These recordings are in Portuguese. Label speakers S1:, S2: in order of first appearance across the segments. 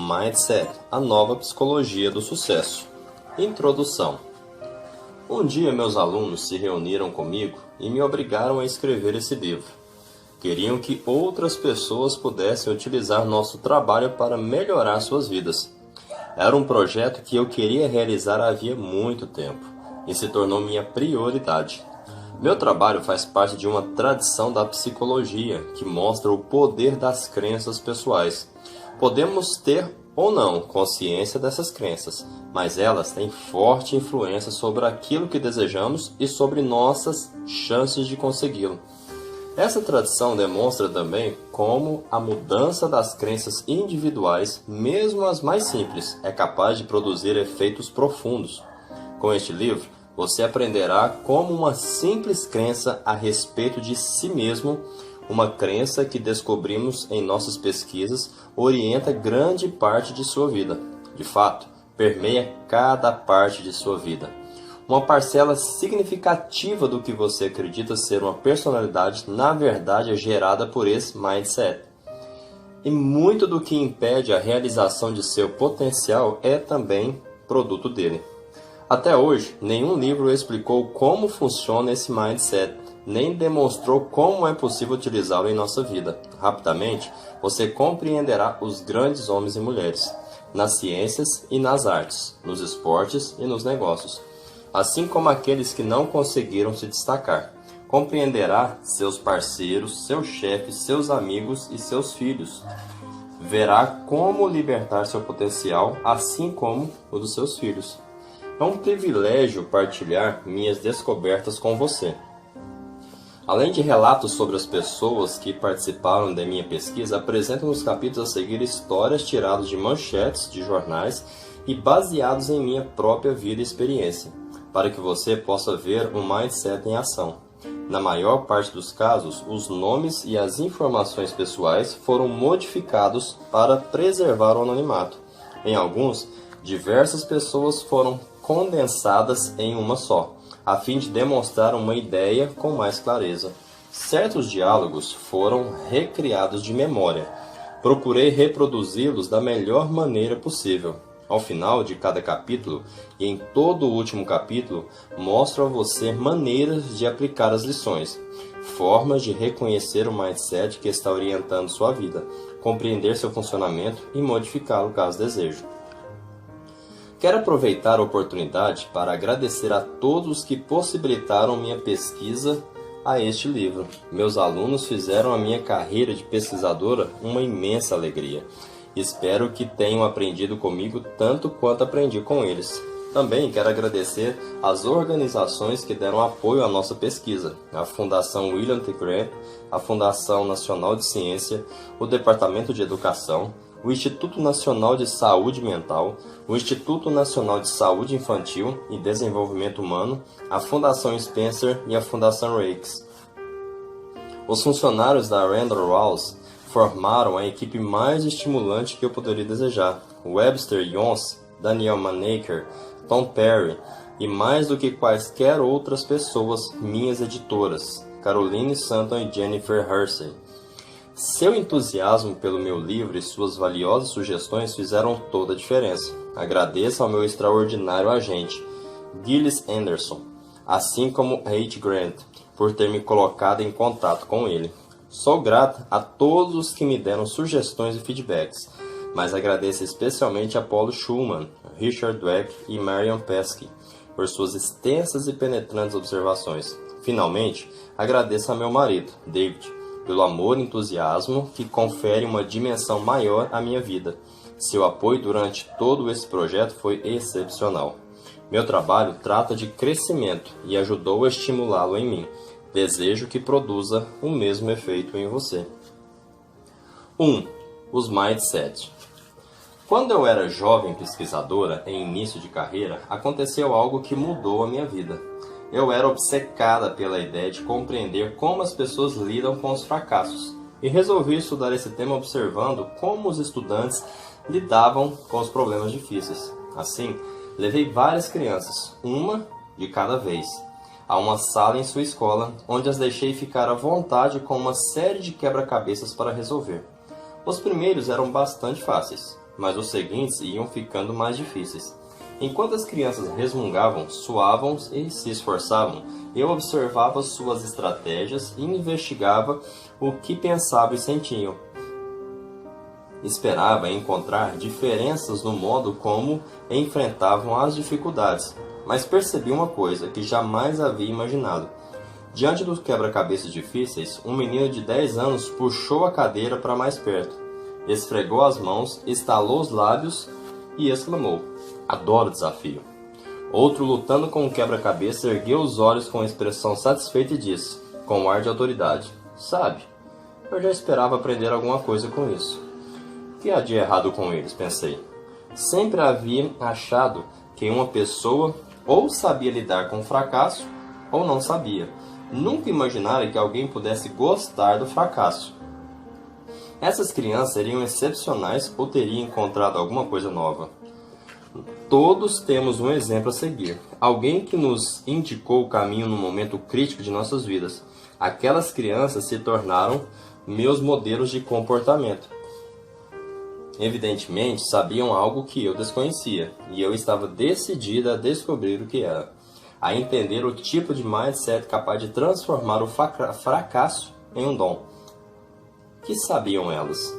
S1: Mindset, a nova psicologia do sucesso. Introdução. Um dia meus alunos se reuniram comigo e me obrigaram a escrever esse livro. Queriam que outras pessoas pudessem utilizar nosso trabalho para melhorar suas vidas. Era um projeto que eu queria realizar havia muito tempo e se tornou minha prioridade. Meu trabalho faz parte de uma tradição da psicologia que mostra o poder das crenças pessoais. Podemos ter ou não consciência dessas crenças, mas elas têm forte influência sobre aquilo que desejamos e sobre nossas chances de consegui-lo. Essa tradição demonstra também como a mudança das crenças individuais, mesmo as mais simples, é capaz de produzir efeitos profundos. Com este livro, você aprenderá como uma simples crença a respeito de si mesmo, uma crença que descobrimos em nossas pesquisas, orienta grande parte de sua vida. De fato, permeia cada parte de sua vida. Uma parcela significativa do que você acredita ser uma personalidade, na verdade, é gerada por esse mindset. E muito do que impede a realização de seu potencial é também produto dele. Até hoje, nenhum livro explicou como funciona esse mindset, nem demonstrou como é possível utilizá-lo em nossa vida. Rapidamente, você compreenderá os grandes homens e mulheres, nas ciências e nas artes, nos esportes e nos negócios, assim como aqueles que não conseguiram se destacar. Compreenderá seus parceiros, seus chefes, seus amigos e seus filhos. Verá como libertar seu potencial, assim como o dos seus filhos. É um privilégio partilhar minhas descobertas com você. Além de relatos sobre as pessoas que participaram da minha pesquisa, apresento nos capítulos a seguir histórias tiradas de manchetes de jornais e baseados em minha própria vida e experiência, para que você possa ver o mindset em ação. Na maior parte dos casos, os nomes e as informações pessoais foram modificados para preservar o anonimato. Em alguns, diversas pessoas foram condensadas em uma só, a fim de demonstrar uma ideia com mais clareza. Certos diálogos foram recriados de memória. Procurei reproduzi-los da melhor maneira possível. Ao final de cada capítulo, e em todo o último capítulo, mostro a você maneiras de aplicar as lições, formas de reconhecer o mindset que está orientando sua vida, compreender seu funcionamento e modificá-lo caso deseje. Quero aproveitar a oportunidade para agradecer a todos que possibilitaram minha pesquisa a este livro. Meus alunos fizeram a minha carreira de pesquisadora uma imensa alegria. Espero que tenham aprendido comigo tanto quanto aprendi com eles. Também quero agradecer às organizações que deram apoio à nossa pesquisa, a Fundação William T. Grant, a Fundação Nacional de Ciência, o Departamento de Educação, o Instituto Nacional de Saúde Mental, o Instituto Nacional de Saúde Infantil e Desenvolvimento Humano, a Fundação Spencer e a Fundação Rakes. Os funcionários da Randall House formaram a equipe mais estimulante que eu poderia desejar. Webster Jones, Daniel Manaker, Tom Perry e mais do que quaisquer outras pessoas, minhas editoras, Caroline Santon e Jennifer Hersey. Seu entusiasmo pelo meu livro e suas valiosas sugestões fizeram toda a diferença. Agradeço ao meu extraordinário agente, Gillis Anderson, assim como H. Grant, por ter me colocado em contato com ele. Sou grata a todos os que me deram sugestões e feedbacks, mas agradeço especialmente a Paulo Schulman, Richard Dweck e Marion Pesky por suas extensas e penetrantes observações. Finalmente, agradeço a meu marido, David, pelo amor e entusiasmo que confere uma dimensão maior à minha vida. Seu apoio durante todo esse projeto foi excepcional. Meu trabalho trata de crescimento e ajudou a estimulá-lo em mim. Desejo que produza o mesmo efeito em você. 1. Os mindset. Quando eu era jovem pesquisadora em início de carreira, aconteceu algo que mudou a minha vida. Eu era obcecada pela ideia de compreender como as pessoas lidam com os fracassos e resolvi estudar esse tema observando como os estudantes lidavam com os problemas difíceis. Assim, levei várias crianças, uma de cada vez, a uma sala em sua escola, onde as deixei ficar à vontade com uma série de quebra-cabeças para resolver. Os primeiros eram bastante fáceis. mas os seguintes iam ficando mais difíceis. Enquanto as crianças resmungavam, suavam e se esforçavam, eu observava suas estratégias e investigava o que pensavam e sentiam. Esperava encontrar diferenças no modo como enfrentavam as dificuldades, mas percebi uma coisa que jamais havia imaginado. Diante dos quebra-cabeças difíceis, um menino de 10 anos puxou a cadeira para mais perto, esfregou as mãos, estalou os lábios e exclamou: "Adoro desafio." Outro, lutando com o quebra-cabeça, ergueu os olhos com expressão satisfeita e disse, com um ar de autoridade: "Sabe, eu já esperava aprender alguma coisa com isso." O que há de errado com eles? Pensei. Sempre havia achado que uma pessoa ou sabia lidar com o fracasso ou não sabia. Nunca imaginara que alguém pudesse gostar do fracasso. Essas crianças seriam excepcionais ou teriam encontrado alguma coisa nova? Todos temos um exemplo a seguir. Alguém que nos indicou o caminho no momento crítico de nossas vidas. Aquelas crianças se tornaram meus modelos de comportamento. Evidentemente, sabiam algo que eu desconhecia, e eu estava decidida a descobrir o que era, a entender o tipo de mindset capaz de transformar o fracasso em um dom. Que sabiam elas?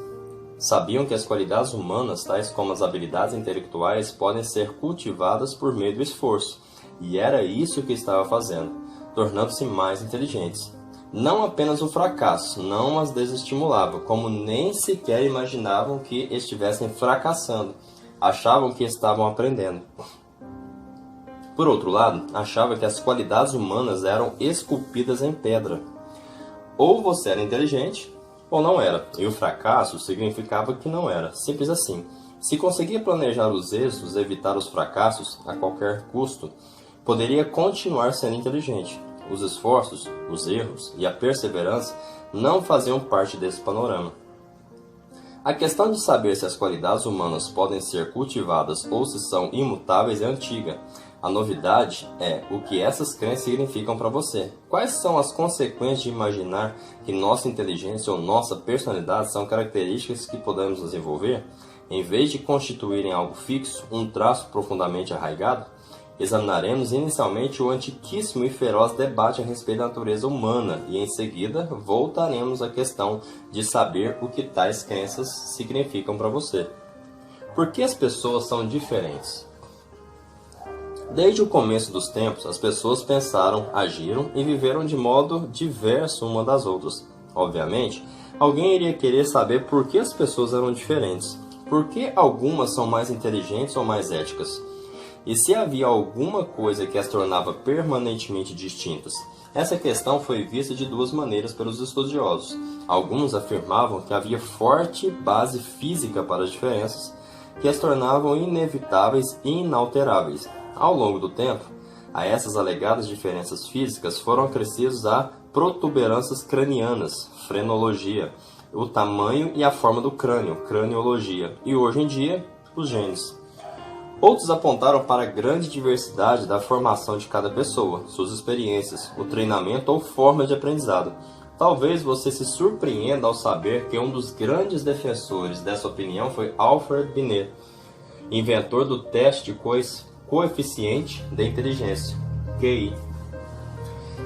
S1: Sabiam que as qualidades humanas, tais como as habilidades intelectuais, podem ser cultivadas por meio do esforço, e era isso que estava fazendo, tornando-se mais inteligentes. Não apenas o fracasso não as desestimulava, como nem sequer imaginavam que estivessem fracassando, achavam que estavam aprendendo. Por outro lado, achava que as qualidades humanas eram esculpidas em pedra. Ou você era inteligente, ou não era, e o fracasso significava que não era, simples assim. Se conseguia planejar os êxitos, evitar os fracassos a qualquer custo, poderia continuar sendo inteligente. Os esforços, os erros e a perseverança não faziam parte desse panorama. A questão de saber se as qualidades humanas podem ser cultivadas ou se são imutáveis é antiga. A novidade é o que essas crenças significam para você. Quais são as consequências de imaginar que nossa inteligência ou nossa personalidade são características que podemos desenvolver, em vez de constituírem algo fixo, um traço profundamente arraigado? Examinaremos inicialmente o antiquíssimo e feroz debate a respeito da natureza humana e, em seguida, voltaremos à questão de saber o que tais crenças significam para você. Por que as pessoas são diferentes? Desde o começo dos tempos, as pessoas pensaram, agiram e viveram de modo diverso uma das outras. Obviamente, alguém iria querer saber por que as pessoas eram diferentes. Por que algumas são mais inteligentes ou mais éticas? E se havia alguma coisa que as tornava permanentemente distintas? Essa questão foi vista de duas maneiras pelos estudiosos. Alguns afirmavam que havia forte base física para as diferenças, que as tornavam inevitáveis e inalteráveis. Ao longo do tempo, a essas alegadas diferenças físicas foram acrescidos a protuberâncias cranianas, frenologia, o tamanho e a forma do crânio, craniologia, e hoje em dia, os genes. Outros apontaram para a grande diversidade da formação de cada pessoa, suas experiências, o treinamento ou formas de aprendizado. Talvez você se surpreenda ao saber que um dos grandes defensores dessa opinião foi Alfred Binet, inventor do teste de coeficiente de inteligência, QI.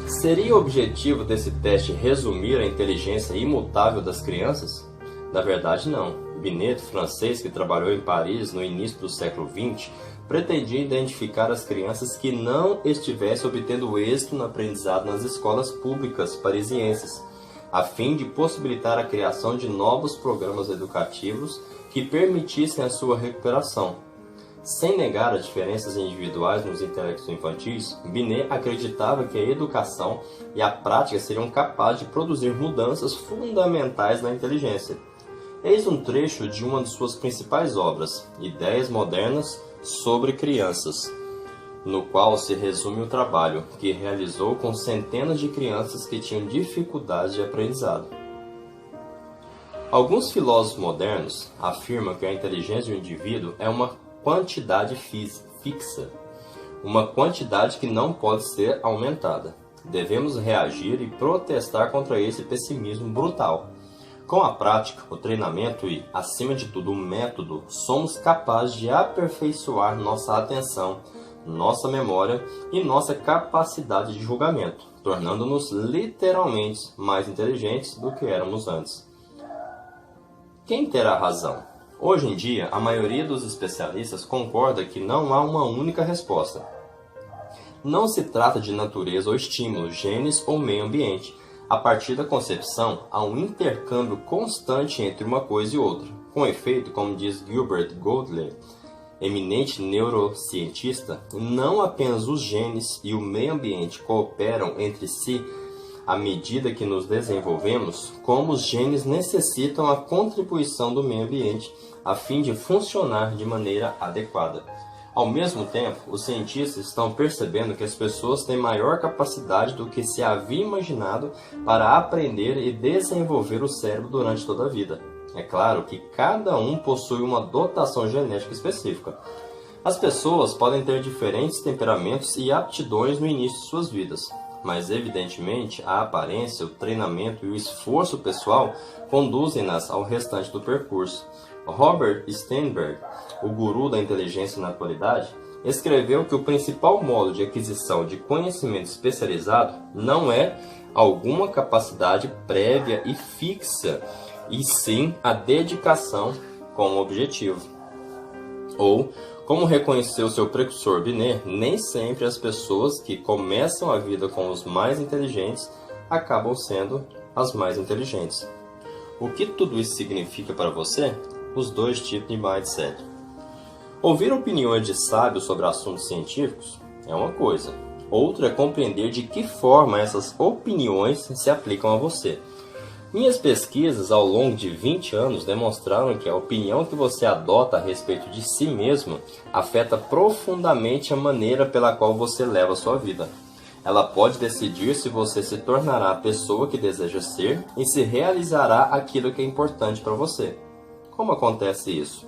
S1: Seria o objetivo desse teste resumir a inteligência imutável das crianças? Na verdade, não. Binet, francês que trabalhou em Paris no início do século XX, pretendia identificar as crianças que não estivessem obtendo êxito no aprendizado nas escolas públicas parisienses, a fim de possibilitar a criação de novos programas educativos que permitissem a sua recuperação. Sem negar as diferenças individuais nos intelectos infantis, Binet acreditava que a educação e a prática seriam capazes de produzir mudanças fundamentais na inteligência. Eis um trecho de uma de suas principais obras, Ideias Modernas sobre Crianças, no qual se resume o trabalho que realizou com centenas de crianças que tinham dificuldades de aprendizado. Alguns filósofos modernos afirmam que a inteligência do indivíduo é uma quantidade fixa, uma quantidade que não pode ser aumentada. Devemos reagir e protestar contra esse pessimismo brutal. Com a prática, o treinamento e, acima de tudo, o método, somos capazes de aperfeiçoar nossa atenção, nossa memória e nossa capacidade de julgamento, tornando-nos literalmente mais inteligentes do que éramos antes. Quem terá razão? Hoje em dia, a maioria dos especialistas concorda que não há uma única resposta. Não se trata de natureza ou estímulo, genes ou meio ambiente. A partir da concepção, há um intercâmbio constante entre uma coisa e outra. Com efeito, como diz Gilbert Gottlieb, eminente neurocientista, não apenas os genes e o meio ambiente cooperam entre si à medida que nos desenvolvemos, como os genes necessitam a contribuição do meio ambiente a fim de funcionar de maneira adequada. Ao mesmo tempo, os cientistas estão percebendo que as pessoas têm maior capacidade do que se havia imaginado para aprender e desenvolver o cérebro durante toda a vida. É claro que cada um possui uma dotação genética específica. As pessoas podem ter diferentes temperamentos e aptidões no início de suas vidas, mas evidentemente a aparência, o treinamento e o esforço pessoal conduzem-nas ao restante do percurso. Robert Sternberg, o guru da inteligência na atualidade, escreveu que o principal modo de aquisição de conhecimento especializado não é alguma capacidade prévia e fixa, e sim a dedicação com o objetivo. Ou, como reconheceu seu precursor Binet, nem sempre as pessoas que começam a vida com os mais inteligentes acabam sendo as mais inteligentes. O que tudo isso significa para você? Os dois tipos de mindset. Ouvir opiniões de sábios sobre assuntos científicos é uma coisa. Outra é compreender de que forma essas opiniões se aplicam a você. Minhas pesquisas ao longo de 20 anos demonstraram que a opinião que você adota a respeito de si mesmo afeta profundamente a maneira pela qual você leva a sua vida. Ela pode decidir se você se tornará a pessoa que deseja ser e se realizará aquilo que é importante para você. Como acontece isso?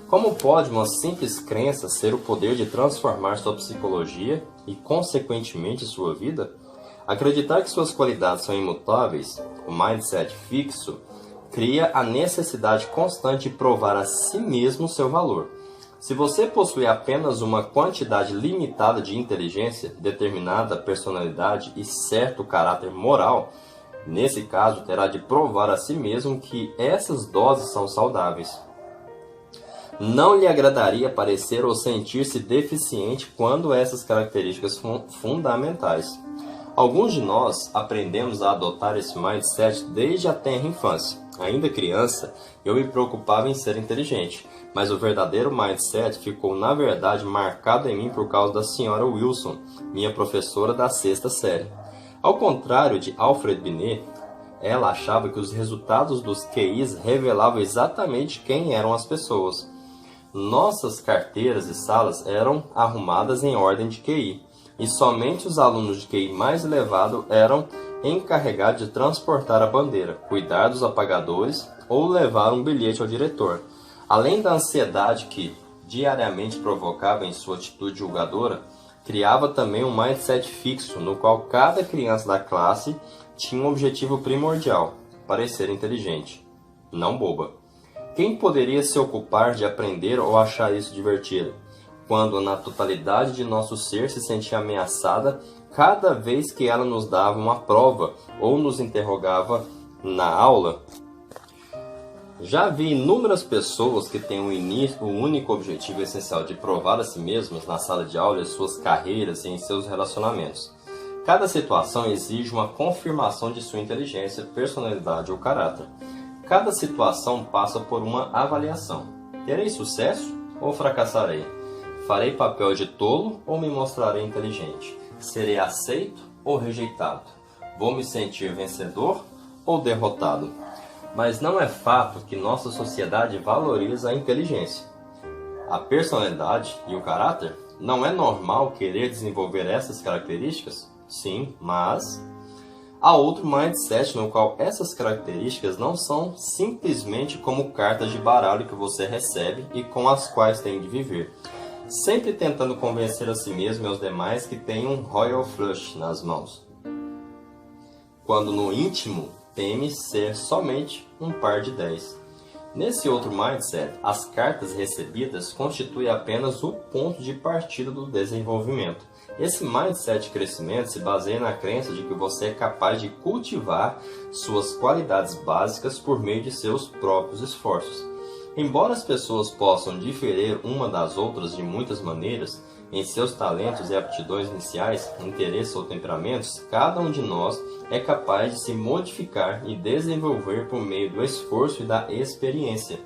S1: Como pode uma simples crença ter o poder de transformar sua psicologia e, consequentemente, sua vida? Acreditar que suas qualidades são imutáveis, o mindset fixo, cria a necessidade constante de provar a si mesmo seu valor. Se você possui apenas uma quantidade limitada de inteligência, determinada personalidade e certo caráter moral, nesse caso terá de provar a si mesmo que essas doses são saudáveis. Não lhe agradaria parecer ou sentir-se deficiente quando essas características são fundamentais. Alguns de nós aprendemos a adotar esse mindset desde a tenra infância. Ainda criança, eu me preocupava em ser inteligente, mas o verdadeiro mindset ficou, na verdade, marcado em mim por causa da senhora Wilson, minha professora da 6ª série. Ao contrário de Alfred Binet, ela achava que os resultados dos QIs revelavam exatamente quem eram as pessoas. Nossas carteiras e salas eram arrumadas em ordem de QI, e somente os alunos de QI mais elevado eram encarregados de transportar a bandeira, cuidar dos apagadores ou levar um bilhete ao diretor. Além da ansiedade que diariamente provocava em sua atitude julgadora, criava também um mindset fixo, no qual cada criança da classe tinha um objetivo primordial: parecer inteligente, não boba. Quem poderia se ocupar de aprender ou achar isso divertido, quando na totalidade de nosso ser se sentia ameaçada cada vez que ela nos dava uma prova ou nos interrogava na aula? Já vi inúmeras pessoas que têm o único objetivo essencial de provar a si mesmas na sala de aula, em suas carreiras e em seus relacionamentos. Cada situação exige uma confirmação de sua inteligência, personalidade ou caráter. Cada situação passa por uma avaliação. Terei sucesso ou fracassarei? Farei papel de tolo ou me mostrarei inteligente? Serei aceito ou rejeitado? Vou me sentir vencedor ou derrotado? Mas não é fato que nossa sociedade valoriza a inteligência, a personalidade e o caráter? Não é normal querer desenvolver essas características? Sim, mas há outro mindset no qual essas características não são simplesmente como cartas de baralho que você recebe e com as quais tem de viver, sempre tentando convencer a si mesmo e aos demais que tem um Royal Flush nas mãos, quando no íntimo teme ser somente um par de 10. Nesse outro mindset, as cartas recebidas constituem apenas o ponto de partida do desenvolvimento. Esse mindset de crescimento se baseia na crença de que você é capaz de cultivar suas qualidades básicas por meio de seus próprios esforços. Embora as pessoas possam diferir uma das outras de muitas maneiras, em seus talentos e aptidões iniciais, interesses ou temperamentos, cada um de nós é capaz de se modificar e desenvolver por meio do esforço e da experiência.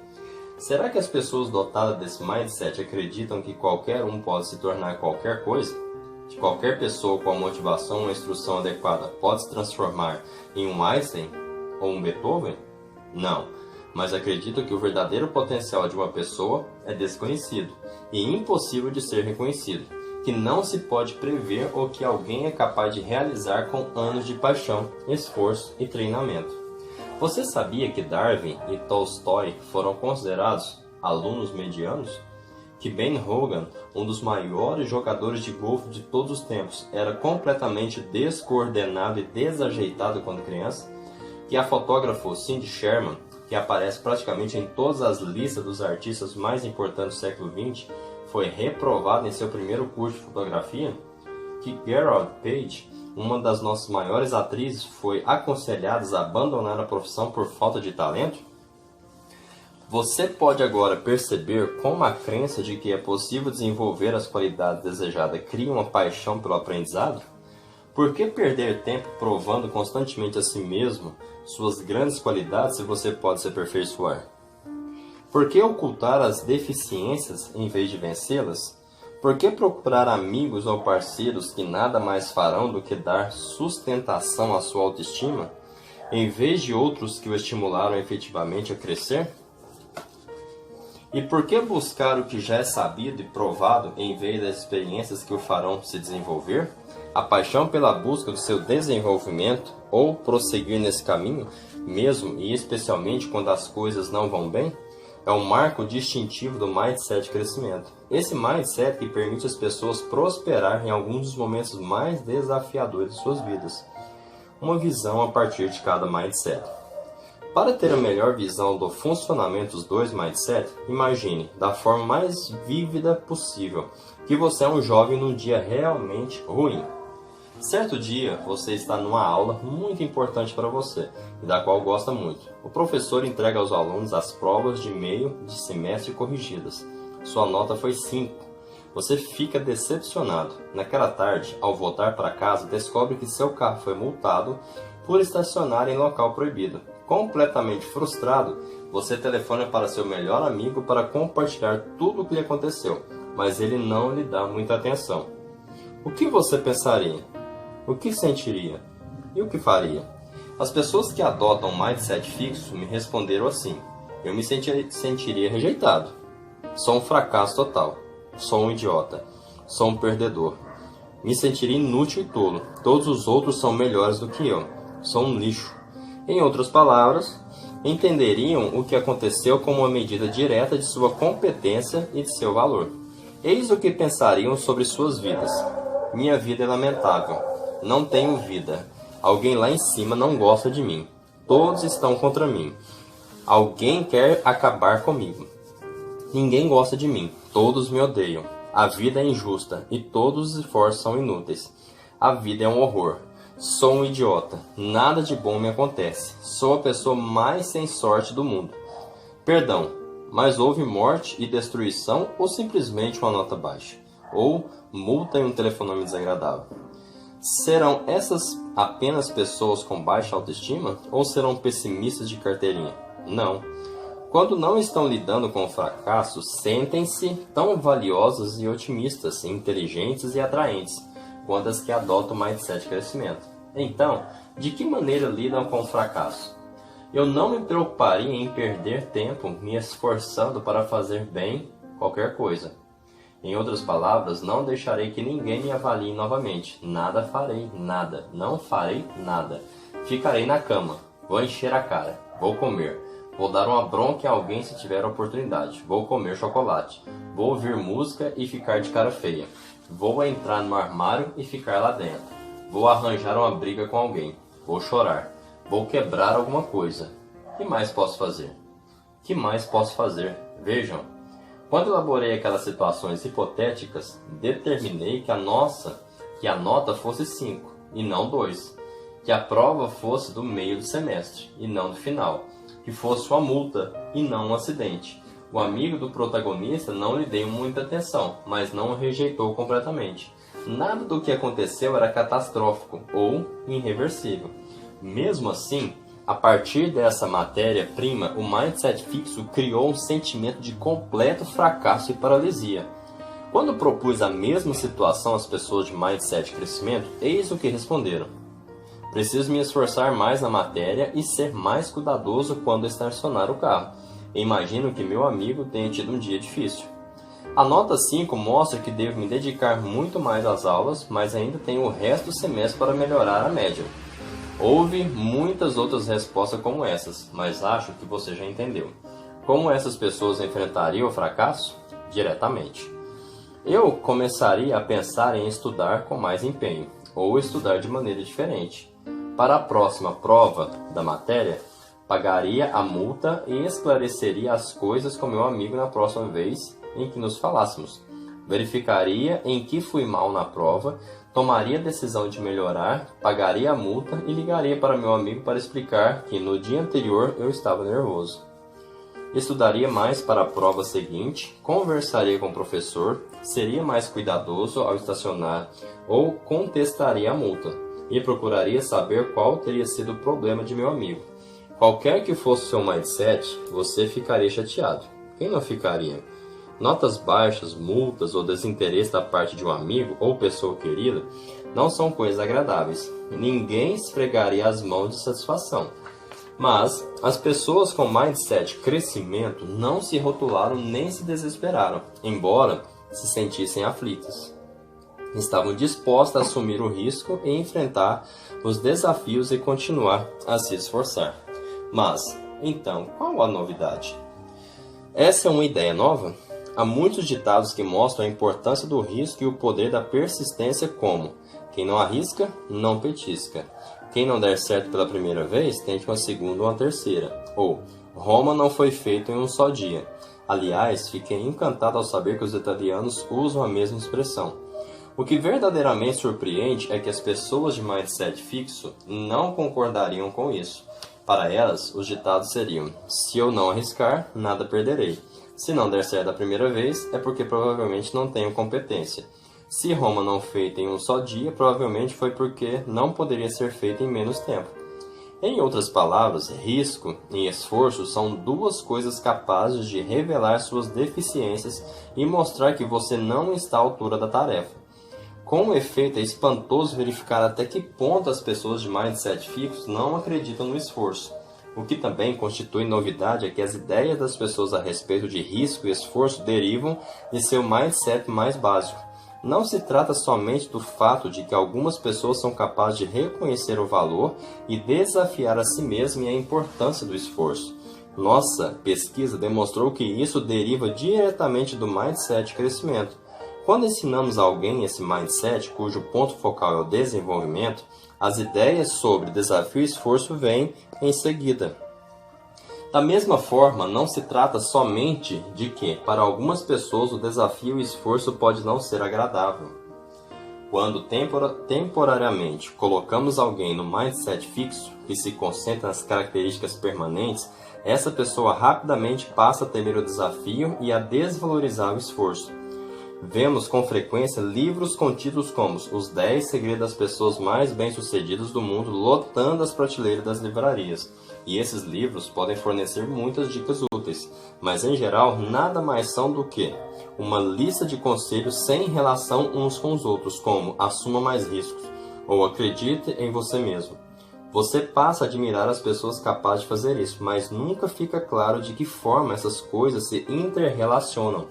S1: Será que as pessoas dotadas desse mindset acreditam que qualquer um pode se tornar qualquer coisa? Que qualquer pessoa com a motivação ou a instrução adequada pode se transformar em um Einstein ou um Beethoven? Não, mas acredito que o verdadeiro potencial de uma pessoa é desconhecido e impossível de ser reconhecido, que não se pode prever o que alguém é capaz de realizar com anos de paixão, esforço e treinamento. Você sabia que Darwin e Tolstói foram considerados alunos medianos? Que Ben Hogan, um dos maiores jogadores de golfe de todos os tempos, era completamente descoordenado e desajeitado quando criança? Que a fotógrafa Cindy Sherman, que aparece praticamente em todas as listas dos artistas mais importantes do século XX, foi reprovada em seu primeiro curso de fotografia? Que Gerald Page, uma das nossas maiores atrizes, foi aconselhada a abandonar a profissão por falta de talento? Você pode agora perceber como a crença de que é possível desenvolver as qualidades desejadas cria uma paixão pelo aprendizado? Por que perder tempo provando constantemente a si mesmo suas grandes qualidades se você pode se aperfeiçoar? Por que ocultar as deficiências em vez de vencê-las? Por que procurar amigos ou parceiros que nada mais farão do que dar sustentação à sua autoestima, em vez de outros que o estimularam efetivamente a crescer? E por que buscar o que já é sabido e provado em vez das experiências que o farão se desenvolver? A paixão pela busca do seu desenvolvimento ou prosseguir nesse caminho, mesmo e especialmente quando as coisas não vão bem, é um marco distintivo do mindset de crescimento. Esse mindset que permite às pessoas prosperar em alguns dos momentos mais desafiadores de suas vidas. Uma visão a partir de cada mindset. Para ter a melhor visão do funcionamento dos dois mindsets, imagine, da forma mais vívida possível, que você é um jovem num dia realmente ruim. Certo dia, você está numa aula muito importante para você, e da qual gosta muito. O professor entrega aos alunos as provas de meio de semestre corrigidas. Sua nota foi 5. Você fica decepcionado. Naquela tarde, ao voltar para casa, descobre que seu carro foi multado por estacionar em local proibido. Completamente frustrado, você telefona para seu melhor amigo para compartilhar tudo o que lhe aconteceu, mas ele não lhe dá muita atenção. O que você pensaria? O que sentiria? E o que faria? As pessoas que adotam um mindset fixo me responderam assim: eu me sentiria rejeitado. Sou um fracasso total. Sou um idiota. Sou um perdedor. Me sentiria inútil e tolo. Todos os outros são melhores do que eu. Sou um lixo. Em outras palavras, entenderiam o que aconteceu como uma medida direta de sua competência e de seu valor. Eis o que pensariam sobre suas vidas. Minha vida é lamentável. Não tenho vida. Alguém lá em cima não gosta de mim. Todos estão contra mim. Alguém quer acabar comigo. Ninguém gosta de mim. Todos me odeiam. A vida é injusta e todos os esforços são inúteis. A vida é um horror. Sou um idiota. Nada de bom me acontece. Sou a pessoa mais sem sorte do mundo. Perdão, mas houve morte e destruição ou simplesmente uma nota baixa? Ou multa e um telefonema desagradável? Serão essas apenas pessoas com baixa autoestima ou serão pessimistas de carteirinha? Não. Quando não estão lidando com o fracasso, sentem-se tão valiosas e otimistas, inteligentes e atraentes quanto as que adotam o mindset de crescimento. Então, de que maneira lidam com o fracasso? Eu não me preocuparia em perder tempo me esforçando para fazer bem qualquer coisa. Em outras palavras, não deixarei que ninguém me avalie novamente. Nada farei, nada. Não farei nada. Ficarei na cama. Vou encher a cara. Vou comer. Vou dar uma bronca em alguém se tiver oportunidade. Vou comer chocolate. Vou ouvir música e ficar de cara feia. Vou entrar no armário e ficar lá dentro. Vou arranjar uma briga com alguém. Vou chorar. Vou quebrar alguma coisa. Que mais posso fazer? Que mais posso fazer? Vejam, quando elaborei aquelas situações hipotéticas, determinei que a nota fosse 5 e não 2, que a prova fosse do meio do semestre e não do final, que fosse uma multa e não um acidente. O amigo do protagonista não lhe deu muita atenção, mas não o rejeitou completamente. Nada do que aconteceu era catastrófico ou irreversível. Mesmo assim, a partir dessa matéria-prima, o mindset fixo criou um sentimento de completo fracasso e paralisia. Quando propus a mesma situação às pessoas de mindset crescimento, eis o que responderam: preciso me esforçar mais na matéria e ser mais cuidadoso quando estacionar o carro. Imagino que meu amigo tenha tido um dia difícil. A nota 5 mostra que devo me dedicar muito mais às aulas, mas ainda tenho o resto do semestre para melhorar a média. Houve muitas outras respostas como essas, mas acho que você já entendeu. Como essas pessoas enfrentariam o fracasso? Diretamente. Eu começaria a pensar em estudar com mais empenho, ou estudar de maneira diferente. Para a próxima prova da matéria, pagaria a multa e esclareceria as coisas com meu amigo na próxima vez em que nos falássemos. Verificaria em que fui mal na prova, tomaria a decisão de melhorar, pagaria a multa e ligaria para meu amigo para explicar que no dia anterior eu estava nervoso. Estudaria mais para a prova seguinte, conversaria com o professor, seria mais cuidadoso ao estacionar ou contestaria a multa e procuraria saber qual teria sido o problema de meu amigo. Qualquer que fosse o seu mindset, você ficaria chateado. Quem não ficaria? Notas baixas, multas ou desinteresse da parte de um amigo ou pessoa querida não são coisas agradáveis. Ninguém esfregaria as mãos de satisfação. Mas as pessoas com mindset crescimento não se rotularam nem se desesperaram, embora se sentissem aflitas. Estavam dispostas a assumir o risco e enfrentar os desafios e continuar a se esforçar. Mas, então, qual a novidade? Essa é uma ideia nova? Há muitos ditados que mostram a importância do risco e o poder da persistência, como: quem não arrisca, não petisca. Quem não der certo pela primeira vez, tente uma segunda ou uma terceira. Ou, Roma não foi feita em um só dia. Aliás, fiquei encantado ao saber que os italianos usam a mesma expressão. O que verdadeiramente surpreende é que as pessoas de mindset fixo não concordariam com isso. Para elas, os ditados seriam: se eu não arriscar, nada perderei. Se não der certo a primeira vez, é porque provavelmente não tenho competência. Se Roma não feita em um só dia, provavelmente foi porque não poderia ser feita em menos tempo. Em outras palavras, risco e esforço são duas coisas capazes de revelar suas deficiências e mostrar que você não está à altura da tarefa. Com efeito, é espantoso verificar até que ponto as pessoas de mindset fixo não acreditam no esforço. O que também constitui novidade é que as ideias das pessoas a respeito de risco e esforço derivam de seu mindset mais básico. Não se trata somente do fato de que algumas pessoas são capazes de reconhecer o valor e desafiar a si mesmas e a importância do esforço. Nossa pesquisa demonstrou que isso deriva diretamente do mindset crescimento. Quando ensinamos a alguém esse mindset, cujo ponto focal é o desenvolvimento, as ideias sobre desafio e esforço vêm em seguida. Da mesma forma, não se trata somente de que, para algumas pessoas, o desafio e o esforço pode não ser agradável. Quando temporariamente colocamos alguém no mindset fixo, que se concentra nas características permanentes, essa pessoa rapidamente passa a temer o desafio e a desvalorizar o esforço. Vemos com frequência livros com títulos como Os 10 Segredos das Pessoas Mais Bem-Sucedidas do Mundo lotando as prateleiras das livrarias. E esses livros podem fornecer muitas dicas úteis, mas em geral nada mais são do que uma lista de conselhos sem relação uns com os outros, como assuma mais riscos ou acredite em você mesmo. Você passa a admirar as pessoas capazes de fazer isso, mas nunca fica claro de que forma essas coisas se interrelacionam,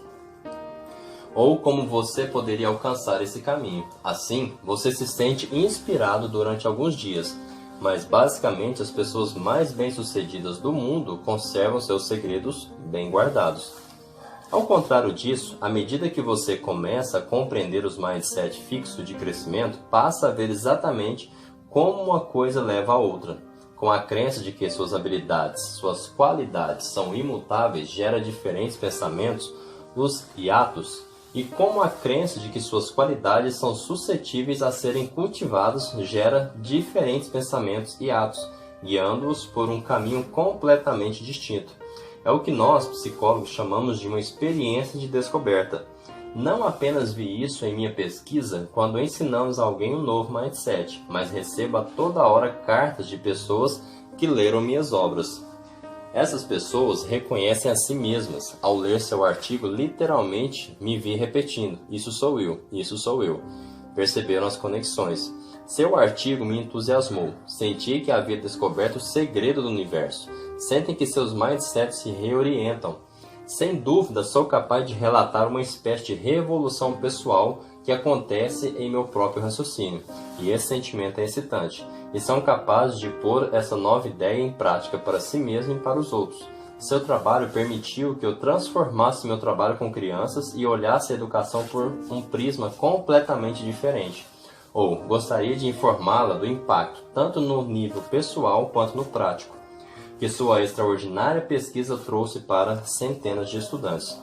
S1: ou como você poderia alcançar esse caminho. Assim, você se sente inspirado durante alguns dias, mas basicamente as pessoas mais bem-sucedidas do mundo conservam seus segredos bem guardados. Ao contrário disso, à medida que você começa a compreender os mindset fixos de crescimento, passa a ver exatamente como uma coisa leva a outra. com a crença de que suas habilidades, suas qualidades são imutáveis, gera diferentes pensamentos, os hiatos, e como a crença de que suas qualidades são suscetíveis a serem cultivadas gera diferentes pensamentos e atos, guiando-os por um caminho completamente distinto. É o que nós, psicólogos, chamamos de uma experiência de descoberta. Não apenas vi isso em minha pesquisa quando ensinamos a alguém um novo mindset, mas recebo a toda hora cartas de pessoas que leram minhas obras. Essas pessoas reconhecem a si mesmas. Ao ler seu artigo, literalmente me vi repetindo: isso sou eu, isso sou eu. Perceberam as conexões. Seu artigo me entusiasmou. Senti que havia descoberto o segredo do universo. Sentem que seus mindsets se reorientam. Sem dúvida, sou capaz de relatar uma espécie de revolução pessoal que acontece em meu próprio raciocínio. E esse sentimento é excitante. E são capazes de pôr essa nova ideia em prática para si mesmo e para os outros. Seu trabalho permitiu que eu transformasse meu trabalho com crianças e olhasse a educação por um prisma completamente diferente. Ou gostaria de informá-la do impacto, tanto no nível pessoal quanto no prático, que sua extraordinária pesquisa trouxe para centenas de estudantes.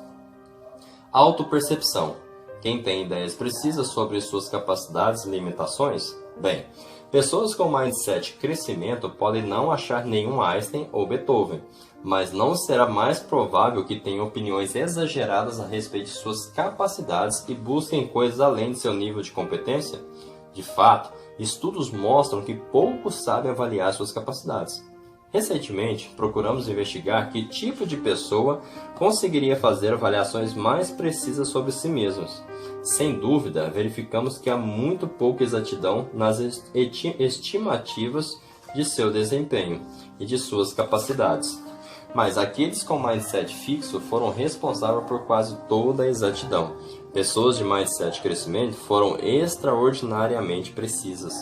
S1: Autopercepção. Quem tem ideias precisas sobre suas capacidades e limitações? Bem, pessoas com mindset crescimento podem não achar nenhum Einstein ou Beethoven, mas não será mais provável que tenham opiniões exageradas a respeito de suas capacidades e busquem coisas além de seu nível de competência? De fato, estudos mostram que poucos sabem avaliar suas capacidades. Recentemente, procuramos investigar que tipo de pessoa conseguiria fazer avaliações mais precisas sobre si mesmos. Sem dúvida, verificamos que há muito pouca exatidão nas estimativas de seu desempenho e de suas capacidades. Mas aqueles com mindset fixo foram responsáveis por quase toda a exatidão. Pessoas de mindset crescimento foram extraordinariamente precisas.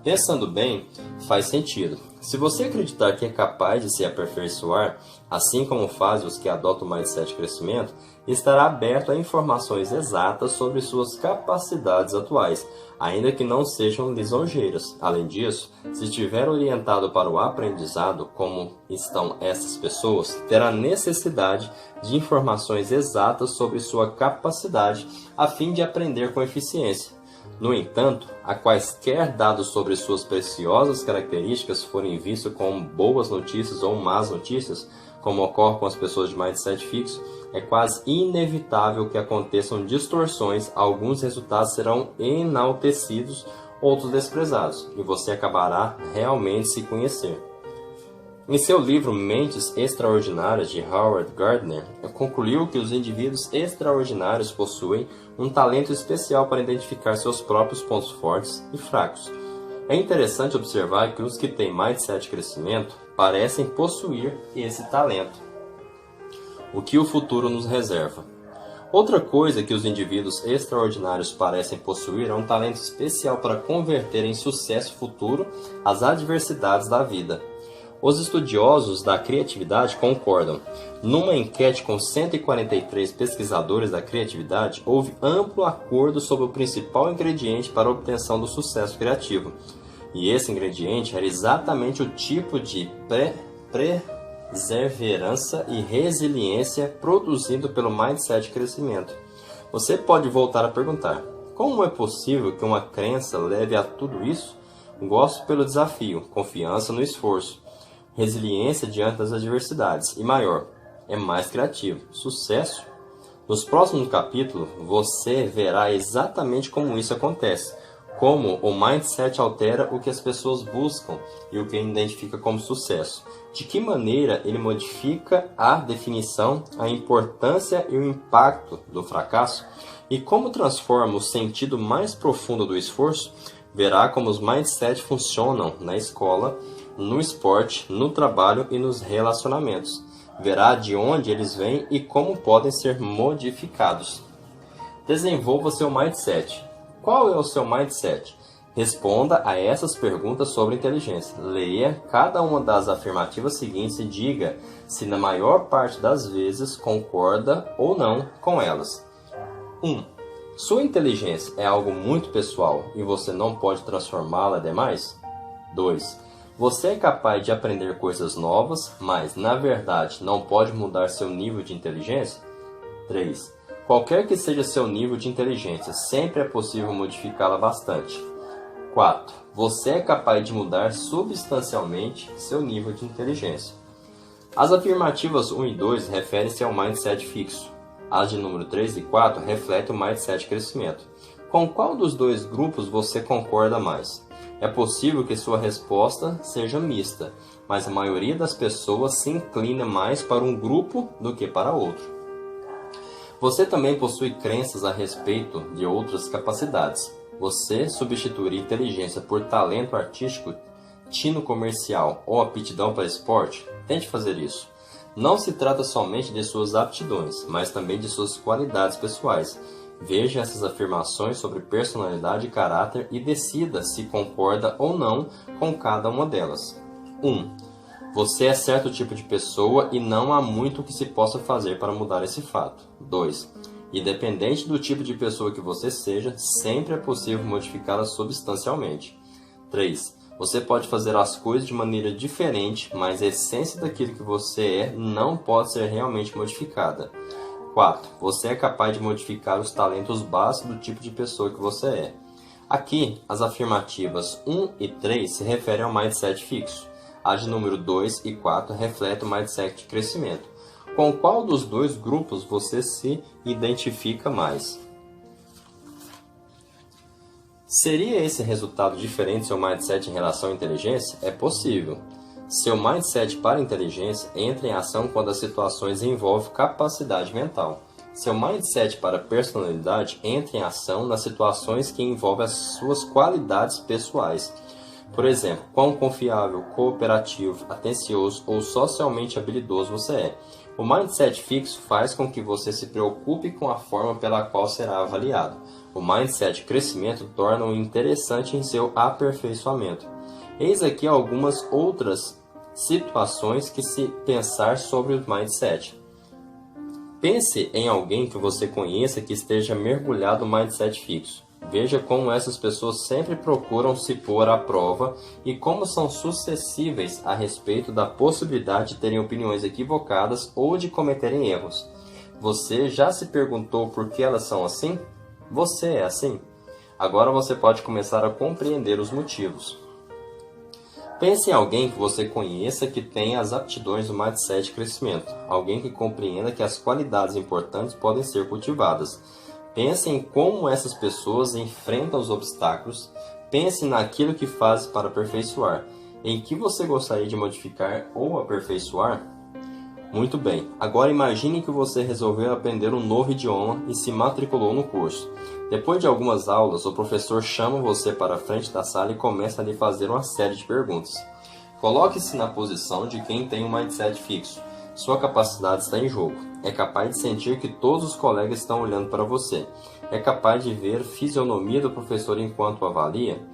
S1: Pensando bem, faz sentido. Se você acreditar que é capaz de se aperfeiçoar, assim como fazem os que adotam o mindset crescimento, estará aberto a informações exatas sobre suas capacidades atuais, ainda que não sejam lisonjeiras. Além disso, se estiver orientado para o aprendizado, como estão essas pessoas, terá necessidade de informações exatas sobre sua capacidade a fim de aprender com eficiência. No entanto, a quaisquer dados sobre suas preciosas características forem vistos como boas notícias ou más notícias, como ocorre com as pessoas de mindset fixo, é quase inevitável que aconteçam distorções, alguns resultados serão enaltecidos, outros desprezados, e você acabará realmente se conhecer. Em seu livro Mentes Extraordinárias, de Howard Gardner, concluiu que os indivíduos extraordinários possuem um talento especial para identificar seus próprios pontos fortes e fracos. É interessante observar que os que têm mindset crescimento parecem possuir esse talento. O que o futuro nos reserva? Outra coisa que os indivíduos extraordinários parecem possuir é um talento especial para converter em sucesso futuro as adversidades da vida. Os estudiosos da criatividade concordam. Numa enquete com 143 pesquisadores da criatividade, houve amplo acordo sobre o principal ingrediente para a obtenção do sucesso criativo. E esse ingrediente era exatamente o tipo de perseverança e resiliência produzido pelo mindset crescimento. Você pode voltar a perguntar: como é possível que uma crença leve a tudo isso? Gosto pelo desafio, confiança no esforço, resiliência diante das adversidades e maior, é mais criativo, sucesso. Nos próximos capítulos você verá exatamente como isso acontece, como o mindset altera o que as pessoas buscam e o que identifica como sucesso, de que maneira ele modifica a definição, a importância e o impacto do fracasso e como transforma o sentido mais profundo do esforço. Verá como os mindset funcionam na escola, no esporte, no trabalho e nos relacionamentos. Verá de onde eles vêm e como podem ser modificados. Desenvolva seu mindset. Qual é o seu mindset? Responda a essas perguntas sobre inteligência. Leia cada uma das afirmativas seguintes e diga se na maior parte das vezes concorda ou não com elas. 1. Sua inteligência é algo muito pessoal e você não pode transformá-la demais? 2. Você é capaz de aprender coisas novas, mas, na verdade, não pode mudar seu nível de inteligência? 3. Qualquer que seja seu nível de inteligência, sempre é possível modificá-la bastante. 4. Você é capaz de mudar substancialmente seu nível de inteligência. As afirmativas 1 e 2 referem-se ao mindset fixo. As de número 3 e 4 refletem o mindset crescimento. Com qual dos dois grupos você concorda mais? É possível que sua resposta seja mista, mas a maioria das pessoas se inclina mais para um grupo do que para outro. Você também possui crenças a respeito de outras capacidades. Você substituiria inteligência por talento artístico, tino comercial ou aptidão para esporte? Tente fazer isso. Não se trata somente de suas aptidões, mas também de suas qualidades pessoais. Veja essas afirmações sobre personalidade e caráter e decida se concorda ou não com cada uma delas. 1. Você é certo tipo de pessoa e não há muito que se possa fazer para mudar esse fato. 2. Independente do tipo de pessoa que você seja, sempre é possível modificá-la substancialmente. 3. Você pode fazer as coisas de maneira diferente, mas a essência daquilo que você é não pode ser realmente modificada. 4. Você é capaz de modificar os talentos básicos do tipo de pessoa que você é. Aqui, as afirmativas 1 e 3 se referem ao mindset fixo. As de número 2 e 4 refletem o mindset de crescimento. Com qual dos dois grupos você se identifica mais? Seria esse resultado diferente do seu mindset em relação à inteligência? É possível. Seu mindset para a inteligência entra em ação quando as situações envolvem capacidade mental. Seu mindset para a personalidade entra em ação nas situações que envolvem as suas qualidades pessoais. Por exemplo, quão confiável, cooperativo, atencioso ou socialmente habilidoso você é. O mindset fixo faz com que você se preocupe com a forma pela qual será avaliado. O mindset crescimento torna-o interessante em seu aperfeiçoamento. Eis aqui algumas outras situações que se pensar sobre o mindset. Pense em alguém que você conheça que esteja mergulhado no mindset fixo. Veja como essas pessoas sempre procuram se pôr à prova e como são suscetíveis a respeito da possibilidade de terem opiniões equivocadas ou de cometerem erros. Você já se perguntou por que elas são assim? Você é assim? Agora você pode começar a compreender os motivos. Pense em alguém que você conheça que tenha as aptidões do mindset de crescimento. Alguém que compreenda que as qualidades importantes podem ser cultivadas. Pense em como essas pessoas enfrentam os obstáculos. Pense naquilo que faz para aperfeiçoar. Em que você gostaria de modificar ou aperfeiçoar? Muito bem, agora imagine que você resolveu aprender um novo idioma e se matriculou no curso. Depois de algumas aulas, o professor chama você para a frente da sala e começa a lhe fazer uma série de perguntas. Coloque-se na posição de quem tem um mindset fixo. Sua capacidade está em jogo. É capaz de sentir que todos os colegas estão olhando para você. É capaz de ver a fisionomia do professor enquanto avalia.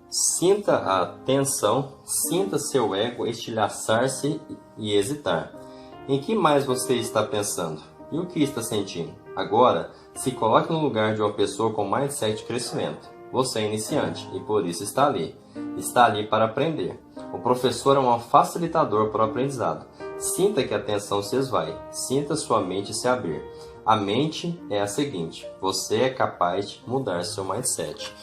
S1: Sinta a tensão, sinta seu ego estilhaçar-se e hesitar. Em que mais você está pensando? E o que está sentindo? Agora, se coloque no lugar de uma pessoa com mindset de crescimento. Você é iniciante e por isso está ali. Está ali para aprender. O professor é um facilitador para o aprendizado. Sinta que a tensão se esvai. Sinta sua mente se abrir. A mente é a seguinte: você é capaz de mudar seu mindset.